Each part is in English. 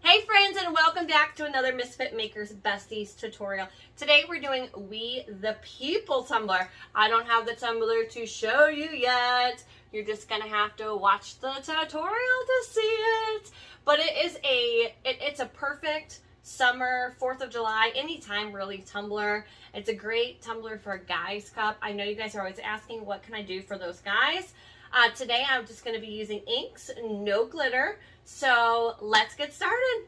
Hey friends, and welcome back to another Misfit Makers Besties tutorial. Today we're doing We the People tumbler. I don't have the tumbler to show you yet. You're just gonna have to watch the tutorial to see it. But it's a perfect summer, 4th of July, anytime really tumbler. It's a great tumbler for a guy's cup. I know you guys are always asking what can I do for those guys. Today I'm just going to be using inks, no glitter. So let's get started.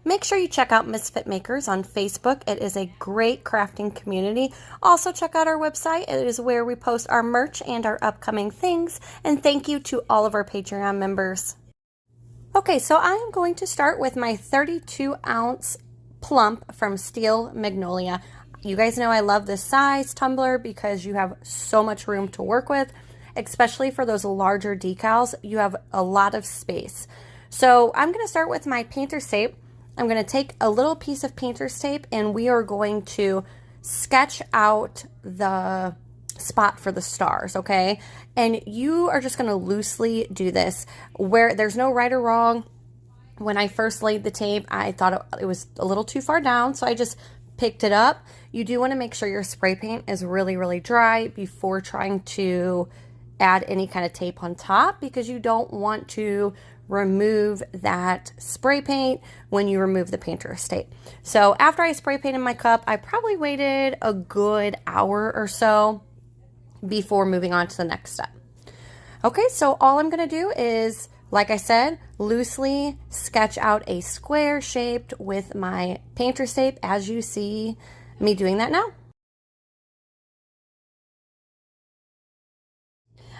Make sure you check out Misfit Makers on Facebook. It is a great crafting community. Also check out our website. It is where we post our merch and our upcoming things. And thank you to all of our Patreon members. Okay, so I am going to start with my 32-ounce plump from Steel Magnolia. You guys know I love this size tumbler because you have so much room to work with. Especially for those larger decals, you have a lot of space. So I'm going to start with my painter's tape. I'm going to take a little piece of painter's tape and we are going to sketch out the spot for the stars, okay? And you are just going to loosely do this where there's no right or wrong. When I first laid the tape, I thought it was a little too far down, so I just picked it up. You do want to make sure your spray paint is really, really dry before trying to add any kind of tape on top, because you don't want to remove that spray paint when you remove the painter's tape. So after I spray painted my cup, I probably waited a good hour or so before moving on to the next step. Okay, so all I'm going to do is, like I said, loosely sketch out a square shaped with my painter's tape, as you see me doing that now.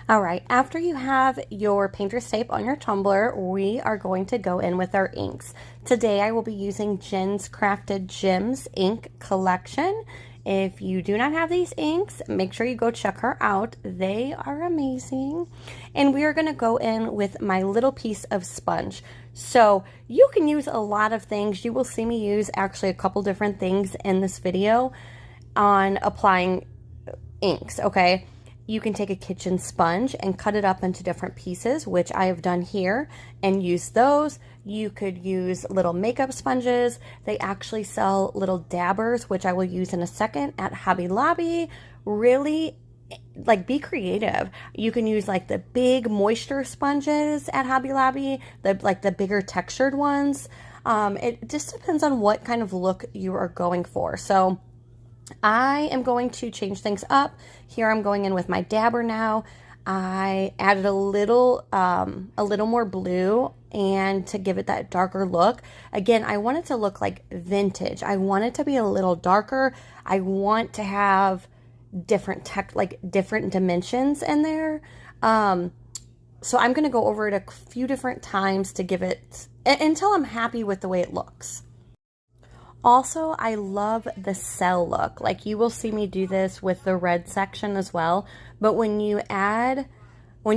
All right, after you have your painter's tape on your tumbler, we are going to go in with our inks. Today I will be using Jen's Crafted Gems ink collection. If you do not have these inks, make sure you go check her out. They are amazing. And we are going to go in with my little piece of sponge. So you can use a lot of things. You will see me use actually a couple different things in this video on applying inks, okay? You can take a kitchen sponge and cut it up into different pieces, which I have done here, and use those. You could use little makeup sponges. They actually sell little dabbers, which I will use in a second at Hobby Lobby. Really, like, be creative. You can use like the big moisture sponges at Hobby Lobby, the bigger textured ones. It just depends on what kind of look you are going for. So I am going to change things up. Here I'm going in with my dabber now. I added a little more blue, and to give it that darker look. Again, I want it to look like vintage. I want it to be a little darker. I want to have different different dimensions in there. So I'm going to go over it a few different times to give it until I'm happy with the way it looks. Also, I love the cell look. Like, you will see me do this with the red section as well. But when you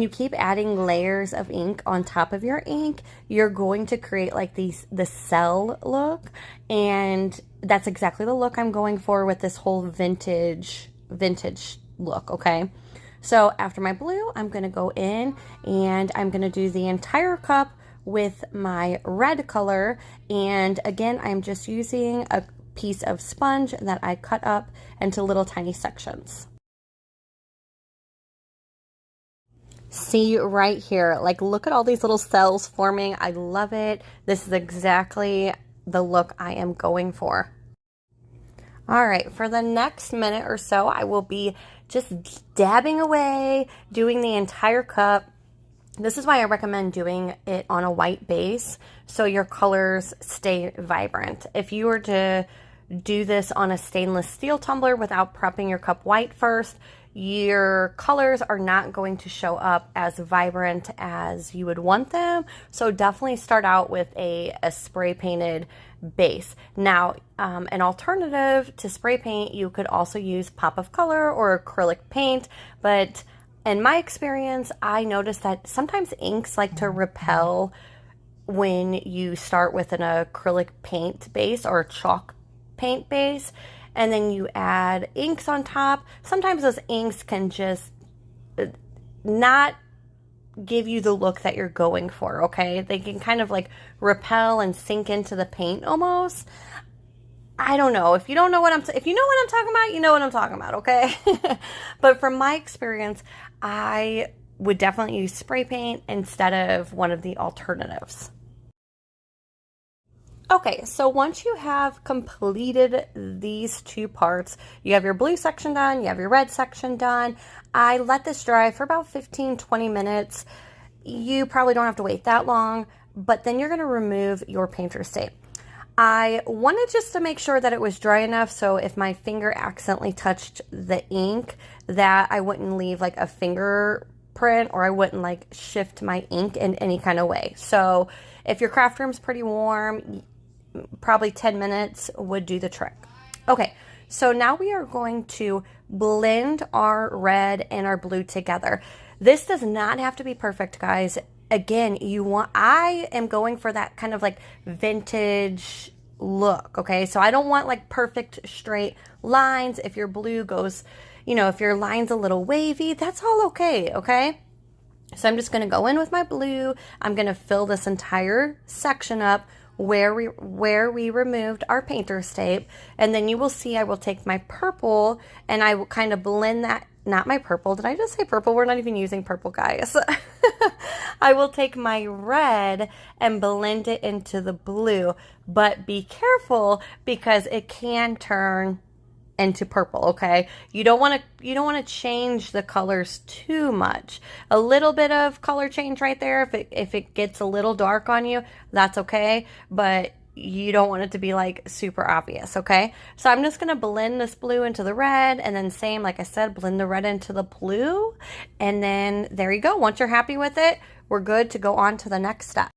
keep adding layers of ink on top of your ink, you're going to create like the cell look. And that's exactly the look I'm going for with this whole vintage look, okay? So after my blue, I'm going to go in and I'm going to do the entire cup with my red color. And again, I'm just using a piece of sponge that I cut up into little tiny sections. See right here, like, look at all these little cells forming. I love it. This is exactly the look I am going for. All right, for the next minute or so, I will be just dabbing away, doing the entire cup. This is why I recommend doing it on a white base so your colors stay vibrant. If you were to do this on a stainless steel tumbler without prepping your cup white first, your colors are not going to show up as vibrant as you would want them. So definitely start out with a spray painted base. Now, an alternative to spray paint, you could also use pop of color or acrylic paint, but in my experience, I noticed that sometimes inks like to repel when you start with an acrylic paint base or a chalk paint base, and then you add inks on top. Sometimes those inks can just not give you the look that you're going for, okay? They can kind of like repel and sink into the paint almost. I don't know. If you don't know what if you know what I'm talking about, you know what I'm talking about, okay? But from my experience, I would definitely use spray paint instead of one of the alternatives. Okay, so once you have completed these two parts, you have your blue section done, you have your red section done. I let this dry for about 15-20 minutes. You probably don't have to wait that long, but then you're going to remove your painter's tape. I wanted just to make sure that it was dry enough so if my finger accidentally touched the ink that I wouldn't leave like a fingerprint or I wouldn't like shift my ink in any kind of way. So if your craft room's pretty warm, probably 10 minutes would do the trick. Okay, so now we are going to blend our red and our blue together. This does not have to be perfect, guys. Again, I am going for that kind of like vintage look, okay? So I don't want like perfect straight lines. If your blue goes, if your line's a little wavy, that's all okay, okay? So I'm just gonna go in with my blue. I'm gonna fill this entire section up where we removed our painter's tape, and then you will see I will take my purple and I will kind of blend that. Not my purple. Did I just say purple? We're not even using purple, guys. I will take my red and blend it into the blue, but be careful because it can turn into purple, okay? You don't want to change the colors too much. A little bit of color change right there, if it gets a little dark on you, that's okay, but you don't want it to be like super obvious, okay? So I'm just gonna blend this blue into the red, and then same, like I said, blend the red into the blue, and then there you go. Once you're happy with it, we're good to go on to the next step.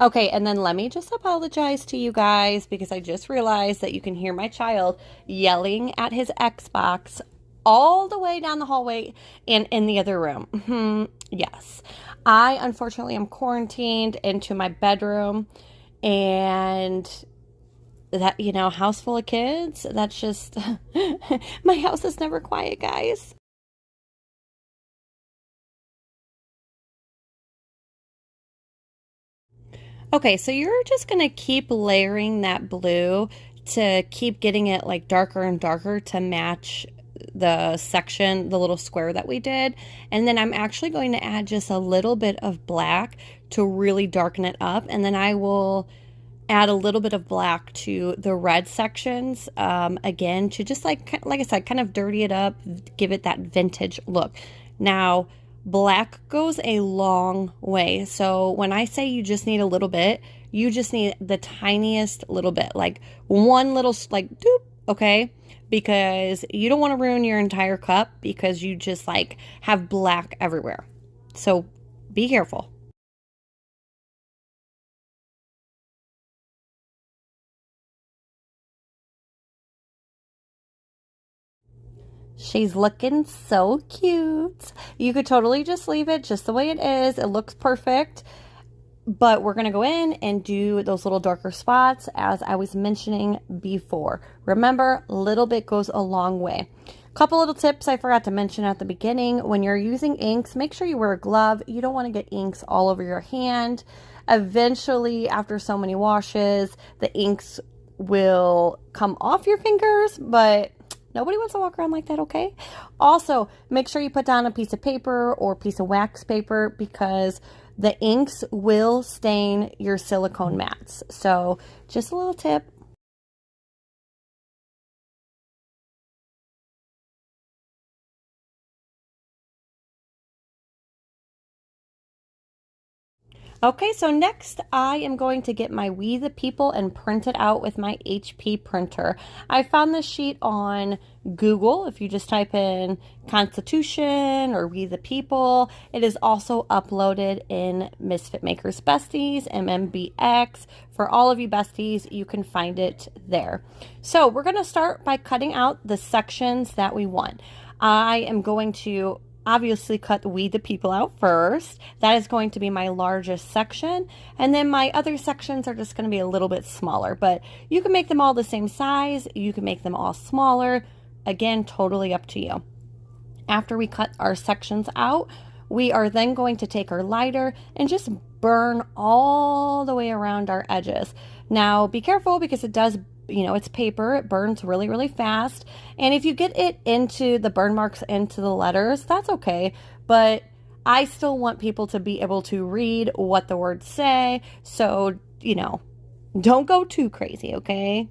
Okay, and then let me just apologize to you guys because I just realized that you can hear my child yelling at his Xbox all the way down the hallway and in the other room. Yes, I unfortunately am quarantined into my bedroom, and that, house full of kids, that's just, my house is never quiet, guys. Okay, so you're just going to keep layering that blue to keep getting it like darker and darker to match the section, the little square that we did. And then I'm actually going to add just a little bit of black to really darken it up. And then I will add a little bit of black to the red sections, again, to just like I said, kind of dirty it up, give it that vintage look. Now, black goes a long way. So when I say you just need a little bit, you just need the tiniest little bit, like one little, like, doop, okay? Because you don't want to ruin your entire cup because you just like have black everywhere. So be careful. She's looking so cute. You could totally just leave it just the way it is. It looks perfect. But we're going to go in and do those little darker spots as I was mentioning before. Remember, a little bit goes a long way. A couple little tips I forgot to mention at the beginning. When you're using inks, make sure you wear a glove. You don't want to get inks all over your hand. Eventually, after so many washes, the inks will come off your fingers, but nobody wants to walk around like that, okay? Also, make sure you put down a piece of paper or piece of wax paper because the inks will stain your silicone mats. So just a little tip. Okay, so next I am going to get my We the People and print it out with my HP printer. I found this sheet on Google. If you just type in Constitution or We the People, it is also uploaded in Misfit Makers Besties, MMBX. For all of you besties, you can find it there. So we're going to start by cutting out the sections that we want. I am going to obviously cut We the People out first. That is going to be my largest section, and then my other sections are just going to be a little bit smaller, but you can make them all the same size, you can make them all smaller. Again, totally up to you. After we cut our sections out, we are then going to take our lighter and just burn all the way around our edges. Now, be careful because it does, it's paper. It burns really, really fast. And if you get it into the burn marks into the letters, that's okay. But I still want people to be able to read what the words say. So, don't go too crazy, okay?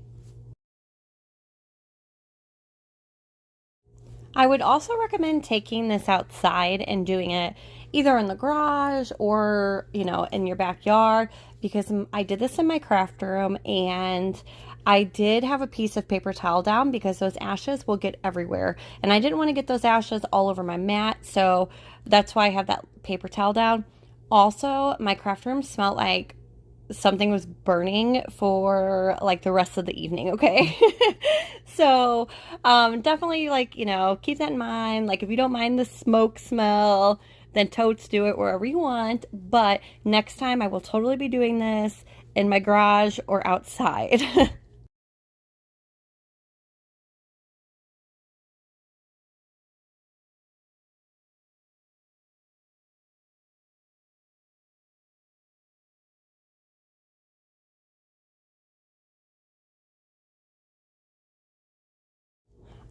I would also recommend taking this outside and doing it either in the garage or, in your backyard, because I did this in my craft room and I did have a piece of paper towel down because those ashes will get everywhere. And I didn't want to get those ashes all over my mat, so that's why I have that paper towel down. Also, my craft room smelled like something was burning for like the rest of the evening, okay? So definitely, like, keep that in mind. Like, if you don't mind the smoke smell, then totes do it wherever you want. But next time I will totally be doing this in my garage or outside.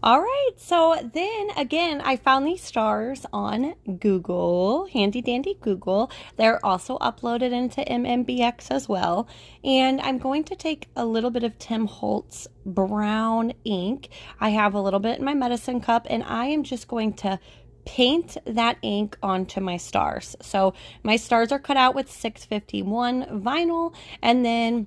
All right, so then again, I found these stars on Google, handy dandy Google. They're also uploaded into MMBX as well. And I'm going to take a little bit of Tim Holtz brown ink. I have a little bit in my medicine cup, and I am just going to paint that ink onto my stars. So my stars are cut out with 651 vinyl, and then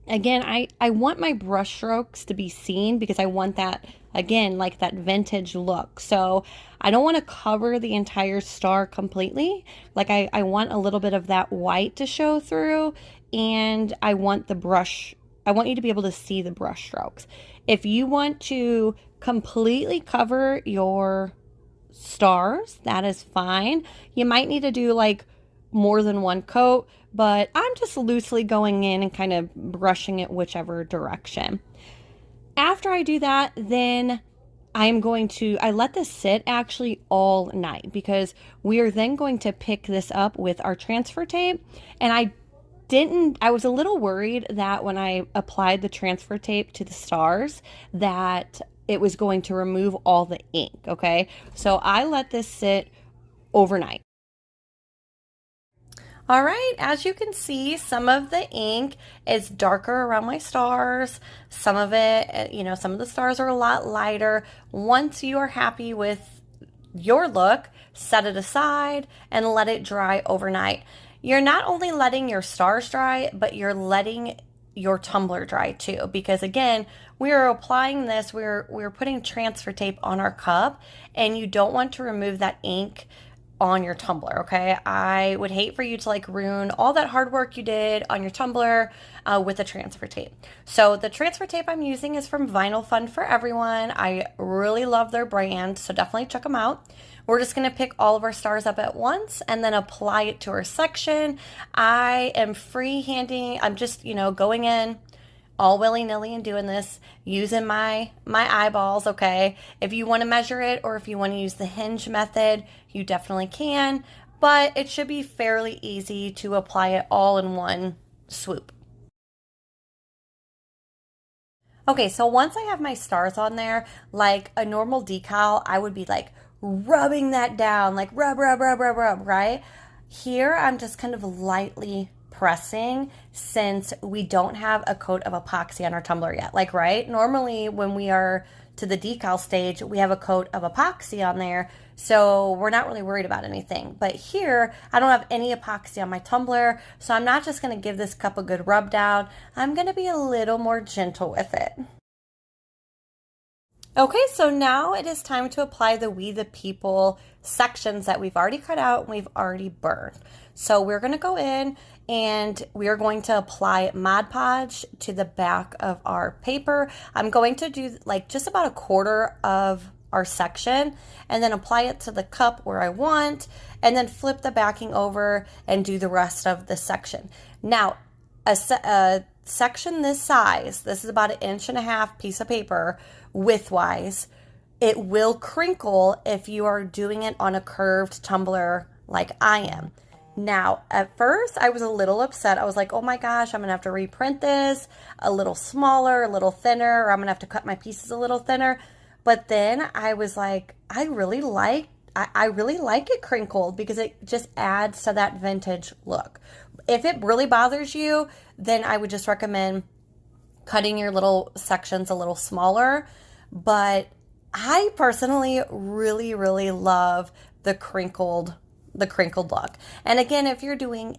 again, I want my brush strokes to be seen because I want that, again, like that vintage look. So I don't want to cover the entire star completely. Like I want a little bit of that white to show through, and I want you to be able to see the brush strokes. If you want to completely cover your stars, that is fine. You might need to do like more than one coat, but I'm just loosely going in and kind of brushing it whichever direction. After I do that, then I let this sit actually all night because we are then going to pick this up with our transfer tape. And I was a little worried that when I applied the transfer tape to the stars that it was going to remove all the ink, okay? So I let this sit overnight. All right, as you can see, some of the ink is darker around my stars. Some of it, some of the stars are a lot lighter. Once you are happy with your look, set it aside and let it dry overnight. You're not only letting your stars dry, but you're letting your tumbler dry too, because again, we are applying this, we're putting transfer tape on our cup, and you don't want to remove that ink on your tumbler, okay? I would hate for you to like ruin all that hard work you did on your tumbler with the transfer tape. So the transfer tape I'm using is from Vinyl Fun for Everyone. I really love their brand, so definitely check them out. We're just going to pick all of our stars up at once and then apply it to our section. I am freehanding. I'm just, going in all willy-nilly and doing this using my eyeballs, okay? If you want to measure it or if you want to use the hinge method, you definitely can, but it should be fairly easy to apply it all in one swoop. Okay, so once I have my stars on there, like a normal decal, I would be like rubbing that down, like rub, rub, rub, rub, rub, right? Here, I'm just kind of lightly pressing since we don't have a coat of epoxy on our tumbler yet. Like, right? Normally, when we are to the decal stage, we have a coat of epoxy on there, so we're not really worried about anything. But here, I don't have any epoxy on my tumbler, so I'm not just going to give this cup a good rub down. I'm going to be a little more gentle with it. Okay, so now it is time to apply the We the People sections that we've already cut out and we've already burned. So we're going to go in and we are going to apply Mod Podge to the back of our paper. I'm going to do like just about a quarter of our section and then apply it to the cup where I want, and then flip the backing over and do the rest of the section. Now, a section this size, this is about 1.5 inch piece of paper widthwise, it will crinkle if you are doing it on a curved tumbler like I am. Now, at first, I was a little upset. I was like, oh my gosh, I'm going to have to reprint this a little smaller, a little thinner, or I'm going to have to cut my pieces a little thinner. But then I was like, I really like it crinkled because it just adds to that vintage look. If it really bothers you, then I would just recommend cutting your little sections a little smaller. But I personally really love the crinkled look. And again, if you're doing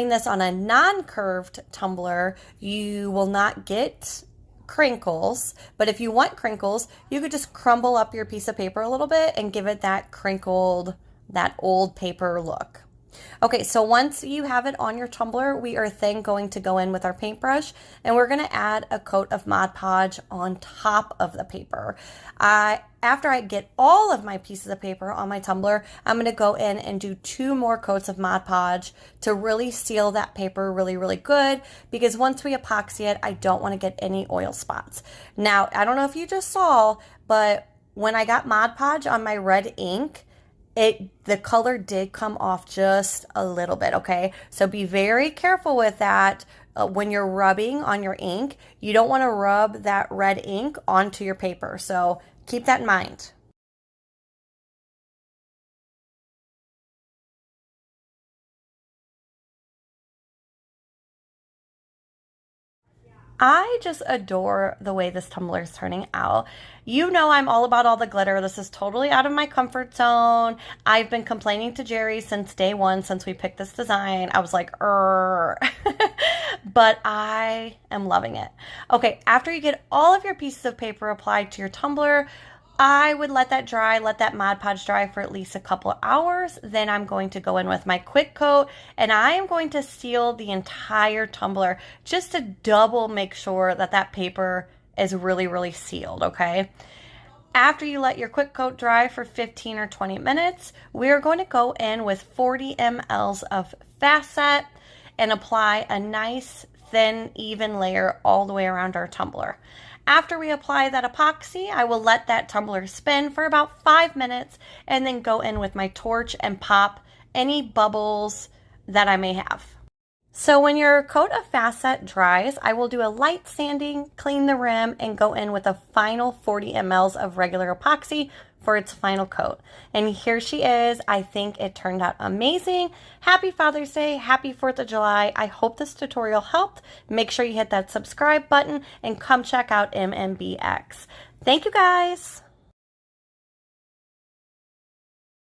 this on a non-curved tumbler, you will not get crinkles. But if you want crinkles, you could just crumble up your piece of paper a little bit and give it that crinkled, that old paper look. Okay, so once you have it on your tumbler, we are then going to go in with our paintbrush and we're going to add a coat of Mod Podge on top of the paper. After I get all of my pieces of paper on my tumbler, I'm going to go in and do 2 more coats of Mod Podge to really seal that paper really good, because once we epoxy it, I don't want to get any oil spots. Now, I don't know if you just saw, but when I got Mod Podge on my red ink, the color did come off just a little bit, okay? So be very careful with that when you're rubbing on your ink. You don't want to rub that red ink onto your paper, so keep that in mind. I just adore the way this tumbler is turning out. You know I'm all about all the glitter. This is totally out of my comfort zone. I've been complaining to Geri since day one, since we picked this design. I was like, but I am loving it. Okay, after you get all of your pieces of paper applied to your tumbler, I would let that dry, let that Mod Podge dry for at least a couple of hours. Then I'm going to go in with my quick coat and I am going to seal the entire tumbler just to double make sure that that paper is really sealed, okay? After you let your quick coat dry for 15 or 20 minutes, we're going to go in with 40 mLs of Fast Set and apply a nice thin, even layer all the way around our tumbler. After we apply that epoxy, I will let that tumbler spin for about 5 minutes and then go in with my torch and pop any bubbles that I may have. So when your coat of Fast Set dries, I will do a light sanding, clean the rim, and go in with a final 40 mLs of regular epoxy for its final coat. And here she is. I think it turned out amazing. Happy Father's Day. Happy 4th of July. I hope this tutorial helped. Make sure you hit that subscribe button and come check out MMBX. Thank you guys.